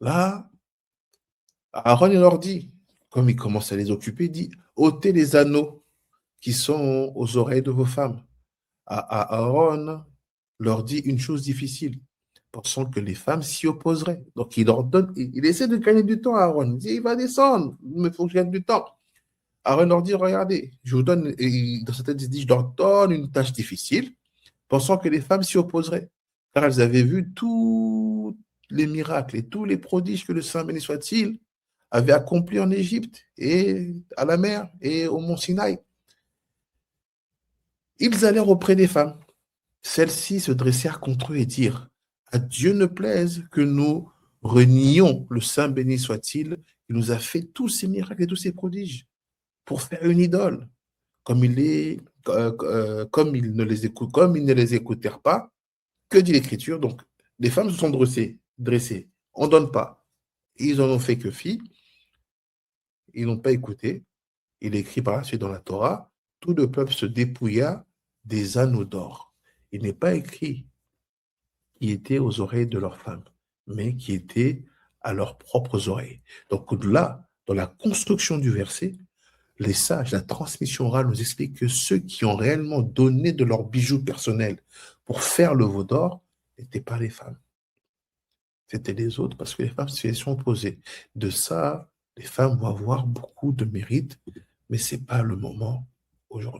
Là, Aaron, il leur dit, comme il commence à les occuper, il dit, ôtez les anneaux qui sont aux oreilles de vos femmes. Aaron leur dit une chose difficile, pensant que les femmes s'y opposeraient. Donc, il leur donne, il essaie de gagner du temps à Aaron. Il dit, il va descendre, il me faut que je gagne du temps. Aaron leur dit, regardez, je vous donne, et dans sa tête, il dit, je leur donne une tâche difficile, pensant que les femmes s'y opposeraient. Car elles avaient vu tous les miracles et tous les prodiges que le Saint béni soit-il avait accomplis en Égypte et à la mer et au mont Sinaï. Ils allèrent auprès des femmes. Celles-ci se dressèrent contre eux et dirent, à Dieu ne plaise que nous renions le Saint béni soit-il, qui nous a fait tous ces miracles et tous ces prodiges pour faire une idole. Comme ils ne les écoutèrent pas, que dit l'Écriture? Donc, les femmes se sont dressées. On ne donne pas. Ils en ont fait que fi. Ils n'ont pas écouté. Il est écrit par la suite dans la Torah, tout le peuple se dépouilla des anneaux d'or. Il n'est pas écrit qui étaient aux oreilles de leurs femmes, mais qui étaient à leurs propres oreilles. Donc là, dans la construction du verset, les sages, la transmission orale nous explique que ceux qui ont réellement donné de leurs bijoux personnels pour faire le veau d'or n'étaient pas les femmes. C'était les autres parce que les femmes se sont opposées. De ça, les femmes vont avoir beaucoup de mérite, mais ce n'est pas le moment aujourd'hui.